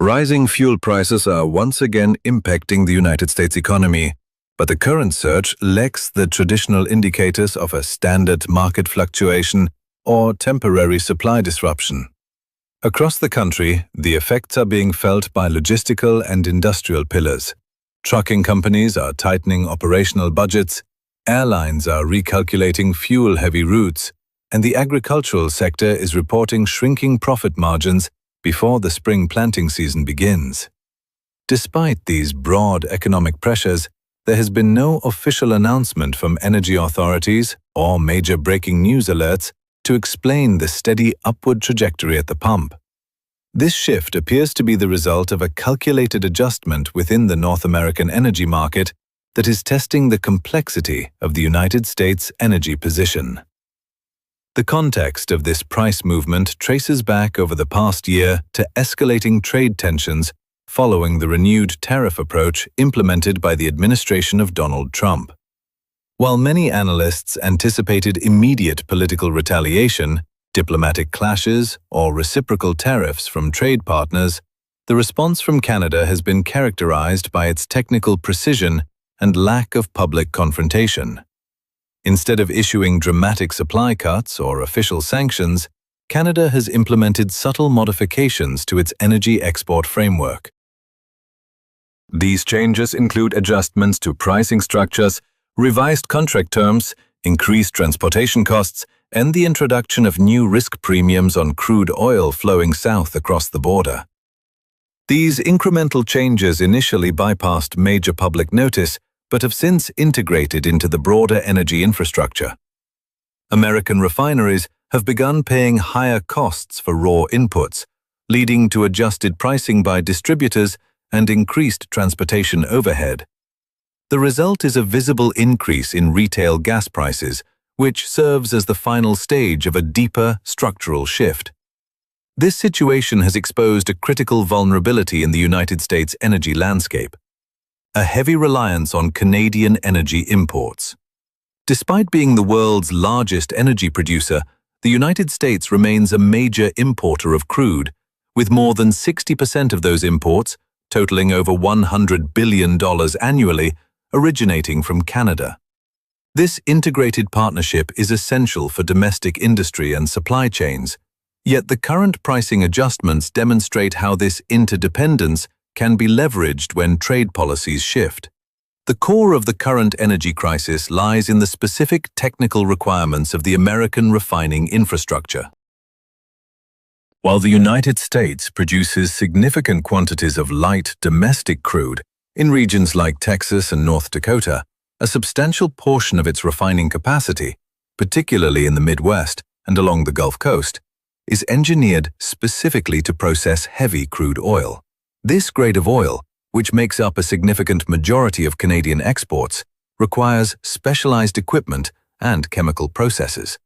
Rising fuel prices are once again impacting the United States economy, but the current surge lacks the traditional indicators of a standard market fluctuation or temporary supply disruption. Across the country, the effects are being felt by logistical and industrial pillars. Trucking companies are tightening operational budgets, airlines are recalculating fuel-heavy routes, and the agricultural sector is reporting shrinking profit margins before the spring planting season begins. Despite these broad economic pressures, there has been no official announcement from energy authorities or major breaking news alerts to explain the steady upward trajectory at the pump. This shift appears to be the result of a calculated adjustment within the North American energy market that is testing the complexity of the United States' energy position. The context of this price movement traces back over the past year to escalating trade tensions following the renewed tariff approach implemented by the administration of Donald Trump. While many analysts anticipated immediate political retaliation, diplomatic clashes, or reciprocal tariffs from trade partners, the response from Canada has been characterized by its technical precision and lack of public confrontation. Instead of issuing dramatic supply cuts or official sanctions, Canada has implemented subtle modifications to its energy export framework. These changes include adjustments to pricing structures, revised contract terms, increased transportation costs, and the introduction of new risk premiums on crude oil flowing south across the border. These incremental changes initially bypassed major public notice, but have since integrated into the broader energy infrastructure. American refineries have begun paying higher costs for raw inputs, leading to adjusted pricing by distributors and increased transportation overhead. The result is a visible increase in retail gas prices, which serves as the final stage of a deeper structural shift. This situation has exposed a critical vulnerability in the United States energy landscape: a heavy reliance on Canadian energy imports. Despite being the world's largest energy producer, the United States remains a major importer of crude, with more than 60% of those imports, totaling over $100 billion annually, originating from Canada. This integrated partnership is essential for domestic industry and supply chains, yet the current pricing adjustments demonstrate how this interdependence can be leveraged when trade policies shift. The core of the current energy crisis lies in the specific technical requirements of the American refining infrastructure. While the United States produces significant quantities of light domestic crude in regions like Texas and North Dakota, a substantial portion of its refining capacity, particularly in the Midwest and along the Gulf Coast, is engineered specifically to process heavy crude oil. This grade of oil, which makes up a significant majority of Canadian exports, requires specialized equipment and chemical processes.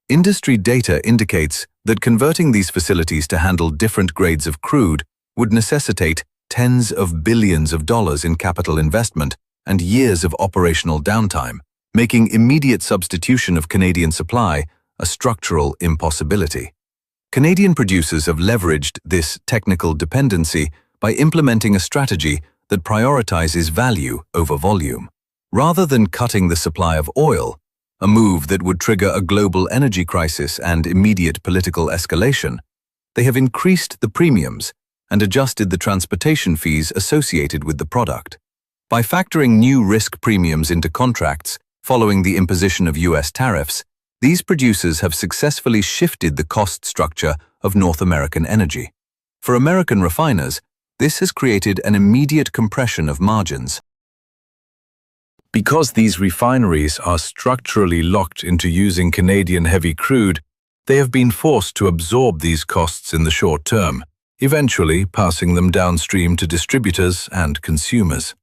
Industry data indicates that converting these facilities to handle different grades of crude would necessitate tens of billions of dollars in capital investment and years of operational downtime, making immediate substitution of Canadian supply a structural impossibility. Canadian producers have leveraged this technical dependency by implementing a strategy that prioritizes value over volume. Rather than cutting the supply of oil, a move that would trigger a global energy crisis and immediate political escalation, they have increased the premiums and adjusted the transportation fees associated with the product. By factoring new risk premiums into contracts following the imposition of U.S. tariffs, these producers have successfully shifted the cost structure of North American energy. For American refiners, this has created an immediate compression of margins. Because these refineries are structurally locked into using Canadian heavy crude, they have been forced to absorb these costs in the short term, eventually passing them downstream to distributors and consumers.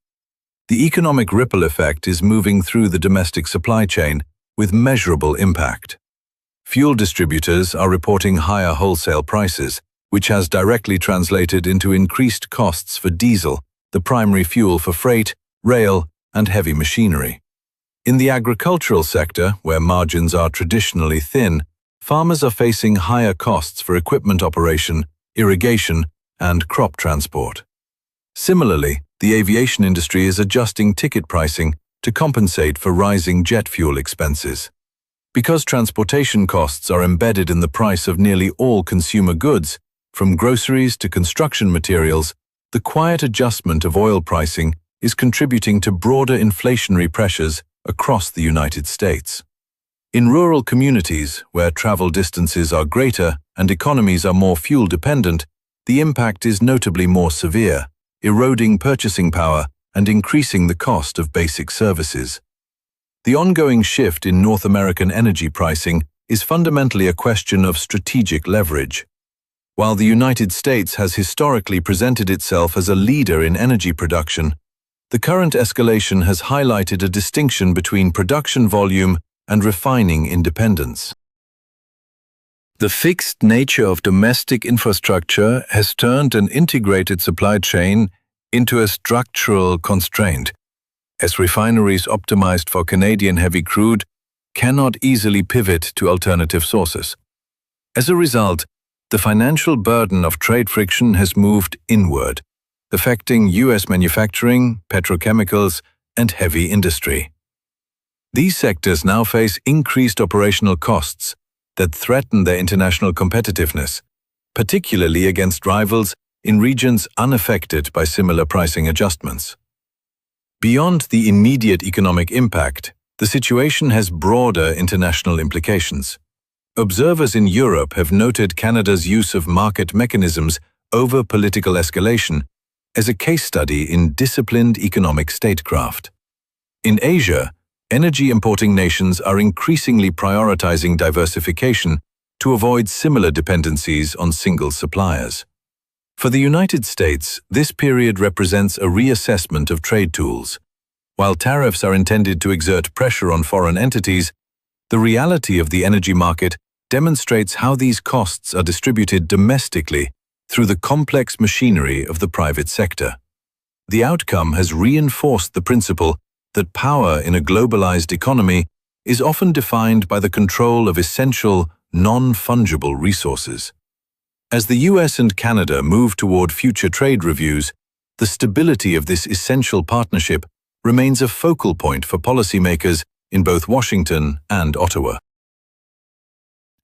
The economic ripple effect is moving through the domestic supply chain with measurable impact. Fuel distributors are reporting higher wholesale prices, which has directly translated into increased costs for diesel, the primary fuel for freight, rail, and heavy machinery. In the agricultural sector, where margins are traditionally thin, farmers are facing higher costs for equipment operation, irrigation, and crop transport. Similarly, the aviation industry is adjusting ticket pricing to compensate for rising jet fuel expenses. Because transportation costs are embedded in the price of nearly all consumer goods, from groceries to construction materials, the quiet adjustment of oil pricing is contributing to broader inflationary pressures across the United States. In rural communities, where travel distances are greater and economies are more fuel-dependent, the impact is notably more severe, eroding purchasing power and increasing the cost of basic services. The ongoing shift in North American energy pricing is fundamentally a question of strategic leverage. While the United States has historically presented itself as a leader in energy production, the current escalation has highlighted a distinction between production volume and refining independence. The fixed nature of domestic infrastructure has turned an integrated supply chain into a structural constraint, as refineries optimized for Canadian heavy crude cannot easily pivot to alternative sources. As a result, the financial burden of trade friction has moved inward, affecting U.S. manufacturing, petrochemicals, and heavy industry. These sectors now face increased operational costs that threaten their international competitiveness, particularly against rivals in regions unaffected by similar pricing adjustments. Beyond the immediate economic impact, the situation has broader international implications. Observers in Europe have noted Canada's use of market mechanisms over political escalation as a case study in disciplined economic statecraft. In Asia, energy-importing nations are increasingly prioritizing diversification to avoid similar dependencies on single suppliers. For the United States, this period represents a reassessment of trade tools. While tariffs are intended to exert pressure on foreign entities, the reality of the energy market demonstrates how these costs are distributed domestically through the complex machinery of the private sector. The outcome has reinforced the principle that power in a globalized economy is often defined by the control of essential, non-fungible resources. As the US and Canada move toward future trade reviews, the stability of this essential partnership remains a focal point for policymakers in both Washington and Ottawa.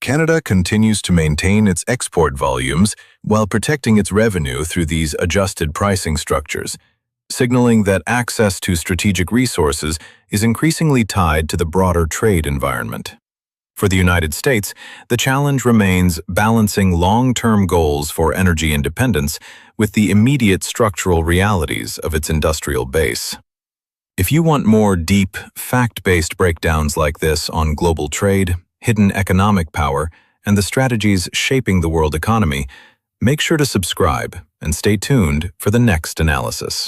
Canada continues to maintain its export volumes while protecting its revenue through these adjusted pricing structures, signaling that access to strategic resources is increasingly tied to the broader trade environment. For the United States, the challenge remains balancing long-term goals for energy independence with the immediate structural realities of its industrial base. If you want more deep, fact-based breakdowns like this on global trade, hidden economic power, and the strategies shaping the world economy, make sure to subscribe and stay tuned for the next analysis.